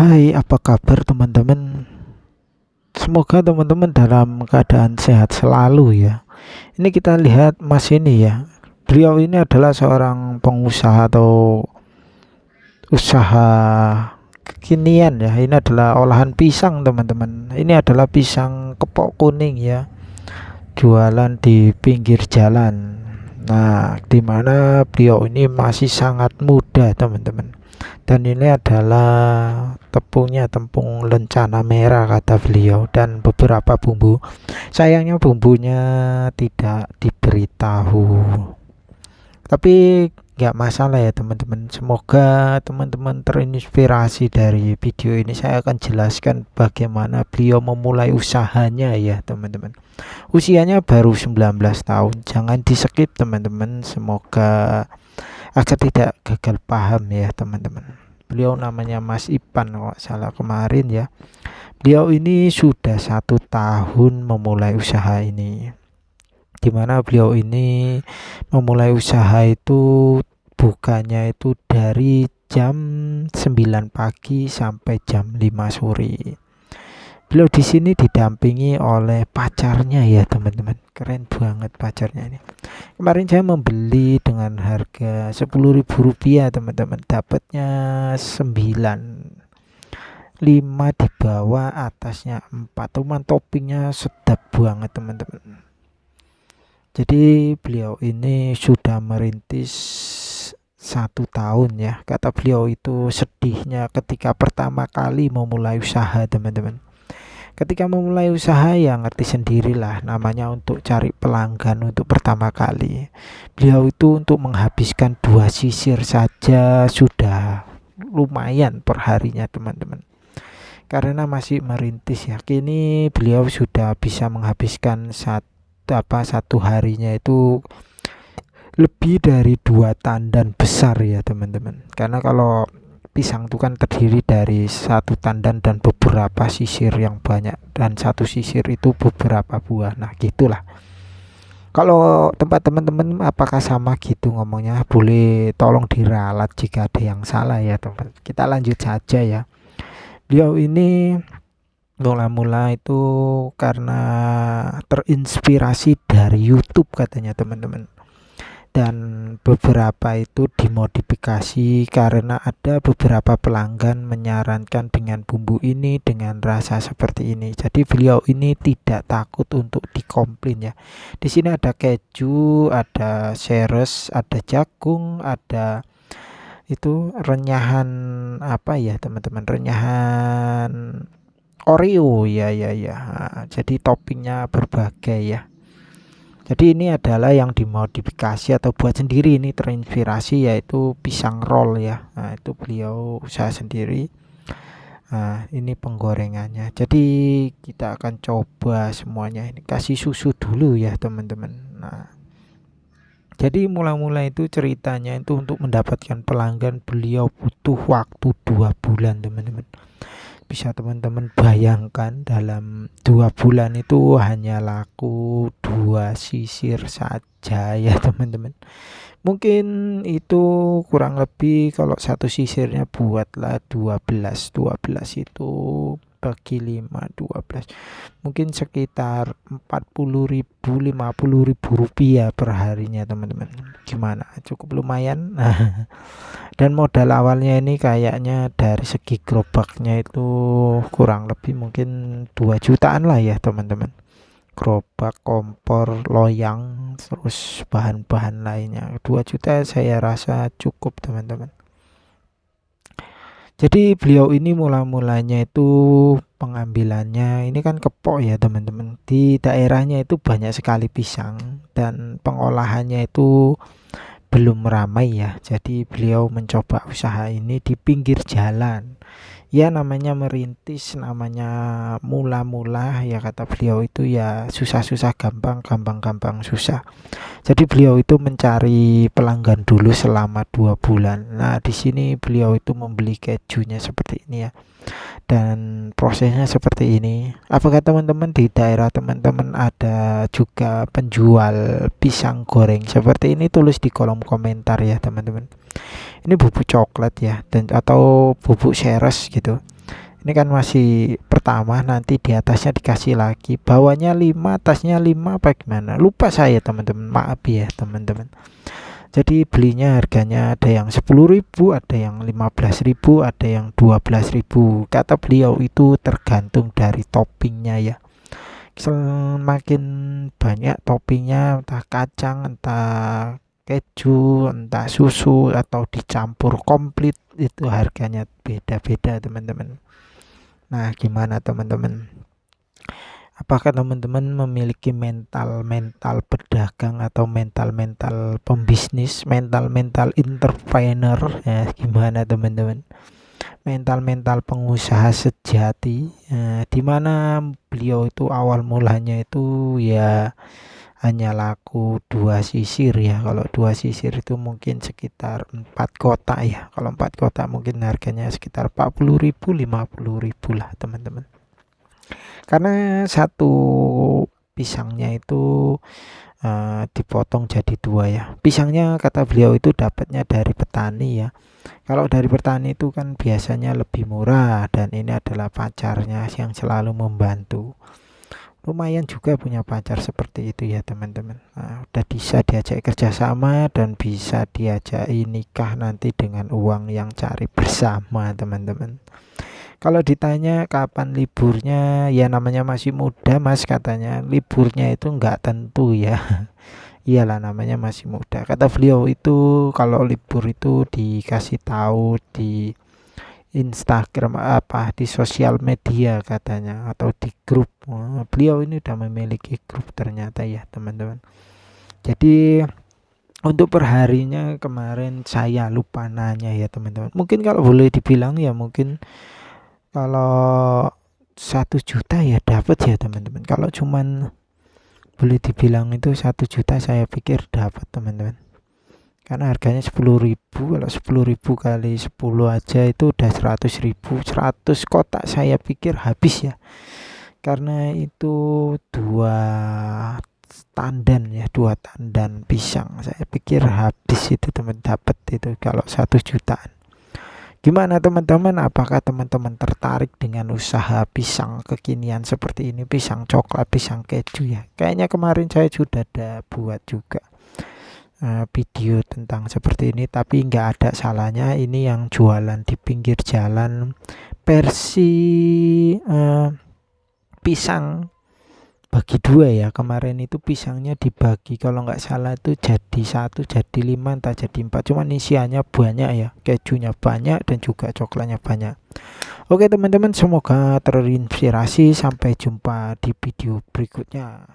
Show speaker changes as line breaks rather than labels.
Hai, apa kabar teman-teman? Semoga teman-teman dalam keadaan sehat selalu ya. Ini kita lihat Mas ini ya. Beliau ini adalah seorang pengusaha atau usaha kekinian ya. Ini adalah olahan pisang teman-teman. Ini adalah pisang kepok kuning ya. Jualan di pinggir jalan. Nah, dimana beliau ini masih sangat muda teman-teman. Dan ini adalah tepungnya tepung lencana merah kata beliau, dan beberapa bumbu. Sayangnya bumbunya tidak diberitahu. Tapi nggak masalah ya teman-teman. Semoga teman-teman terinspirasi dari video ini. Saya akan jelaskan bagaimana beliau memulai usahanya ya teman-teman. Usianya baru 19 tahun. Jangan di skip teman-teman. Semoga agar tidak gagal paham ya teman-teman. Beliau namanya Mas Ipan kalau salah kemarin ya. Beliau ini sudah 1 tahun memulai usaha ini, dimana beliau ini memulai usaha itu bukannya itu dari jam 9 pagi sampai jam 5 sore. Beliau di sini didampingi oleh pacarnya ya teman-teman. Keren banget pacarnya ini. Kemarin saya membeli dengan harga Rp10.000 teman-teman. Dapatnya 9, 5 di bawah, atasnya 4. Cuman toppingnya sedap banget teman-teman. Jadi beliau ini sudah merintis 1 tahun ya. Kata beliau itu sedihnya ketika pertama kali memulai usaha teman-teman. Ketika memulai usaha ya ngerti sendirilah, namanya untuk cari pelanggan untuk pertama kali. Beliau itu untuk menghabiskan 2 sisir saja sudah lumayan perharinya teman-teman. Karena masih merintis ya, kini beliau sudah bisa menghabiskan satu harinya itu lebih dari 2 tandan besar ya teman-teman. Karena kalau pisang itu kan terdiri dari 1 tandan dan beberapa sisir yang banyak, dan 1 sisir itu beberapa buah. Nah gitulah. Kalau tempat teman-teman apakah sama gitu ngomongnya? Boleh tolong diralat jika ada yang salah ya teman. Kita lanjut saja ya. Beliau ini mula-mula itu karena terinspirasi dari YouTube katanya teman-teman. Dan beberapa itu dimodifikasi karena ada beberapa pelanggan menyarankan dengan bumbu ini, dengan rasa seperti ini. Jadi beliau ini tidak takut untuk dikomplain ya. Di sini ada keju, ada seres, ada jagung, ada itu renyahan apa ya teman-teman, renyahan Oreo ya. Jadi toppingnya berbagai ya. Jadi ini adalah yang dimodifikasi atau buat sendiri, ini terinspirasi yaitu pisang roll ya. Nah itu beliau usaha sendiri. Nah ini penggorengannya. Jadi kita akan coba semuanya. Ini kasih susu dulu ya teman-teman. Nah jadi mula-mula itu ceritanya itu untuk mendapatkan pelanggan beliau butuh waktu 2 bulan teman-teman. Bisa teman-teman bayangkan dalam 2 bulan itu hanya laku 2 sisir saja ya teman-teman. Mungkin itu kurang lebih kalau 1 sisirnya buatlah 12 itu bagi 5, 12, mungkin sekitar 40.000 50.000 rupiah per harinya teman-teman. Gimana, cukup lumayan. Dan modal awalnya ini kayaknya dari segi gerobaknya itu kurang lebih mungkin 2 jutaan lah ya teman-teman. Gerobak, kompor, loyang, terus bahan-bahan lainnya 2 juta saya rasa cukup teman-teman. Jadi beliau ini mula-mulanya itu pengambilannya ini kan kepok ya teman-teman. Di daerahnya itu banyak sekali pisang dan pengolahannya itu belum ramai ya. Jadi beliau mencoba usaha ini di pinggir jalan. Ya namanya merintis, namanya mula-mula ya kata beliau itu ya susah-susah gampang, gampang-gampang susah. Jadi beliau itu mencari pelanggan dulu selama 2 bulan. Nah di sini beliau itu membeli kejunya seperti ini ya. Dan prosesnya seperti ini. Apakah teman-teman di daerah teman-teman ada juga penjual pisang goreng seperti ini? Tulis di kolom komentar ya teman-teman. Ini bubuk coklat ya, dan atau bubuk seres gitu. Ini kan masih pertama, nanti di atasnya dikasih lagi, bawahnya 5, atasnya 5 apa gimana? Lupa saya teman-teman, maaf ya teman-teman. Jadi belinya harganya ada yang 10.000, ada yang 15.000, ada yang 12.000. Kata beliau itu tergantung dari toppingnya ya. Semakin banyak toppingnya, entah kacang, entah keju, entah susu, atau dicampur komplit, itu harganya beda-beda teman-teman. Nah, gimana teman-teman? Apakah teman-teman memiliki mental pedagang atau mental pembisnis, mental entrepreneur ya, gimana teman-teman? Mental pengusaha sejati, di mana beliau itu awal mulanya itu ya hanya laku 2 sisir ya. Kalau 2 sisir itu mungkin sekitar 4 kotak ya. Kalau 4 kotak mungkin harganya sekitar 40.000, 50.000 lah teman-teman. Karena satu pisangnya itu dipotong jadi 2 ya. Pisangnya kata beliau itu dapatnya dari petani ya. Kalau dari petani itu kan biasanya lebih murah, dan ini adalah pacarnya yang selalu membantu. Lumayan juga punya pacar seperti itu ya teman-teman. Nah, udah bisa diajak kerjasama dan bisa diajak nikah nanti dengan uang yang cari bersama teman-teman. Kalau ditanya kapan liburnya, ya namanya masih muda mas, katanya liburnya itu nggak tentu ya. Iyalah namanya masih muda. Kata beliau itu kalau libur itu dikasih tahu di Instagram, apa di sosial media katanya, atau di grup. Beliau ini udah memiliki grup ternyata ya teman-teman. Jadi untuk perharinya kemarin saya lupa nanya ya teman-teman. Mungkin kalau boleh dibilang ya, mungkin kalau 1 juta ya dapat ya teman-teman. Kalau cuman boleh dibilang itu 1 juta, saya pikir dapat teman-teman. Karena harganya 10.000, kalau 10.000 kali 10 aja itu udah 100.000. 100 kotak saya pikir habis ya. Karena itu 2 tandan ya, 2 tandan pisang. Saya pikir habis itu teman, dapat itu kalau 1 jutaan. Gimana teman-teman? Apakah teman-teman tertarik dengan usaha pisang kekinian seperti ini? Pisang coklat, pisang keju ya. Kayaknya kemarin saya sudah ada buat juga video tentang seperti ini, tapi nggak ada salahnya. Ini yang jualan di pinggir jalan, versi pisang bagi 2 ya. Kemarin itu pisangnya dibagi, kalau nggak salah itu jadi 1, jadi 5, entah jadi 4. Cuman isiannya banyak ya, kejunya banyak dan juga coklatnya banyak. Oke teman-teman, semoga terinspirasi. Sampai jumpa di video berikutnya.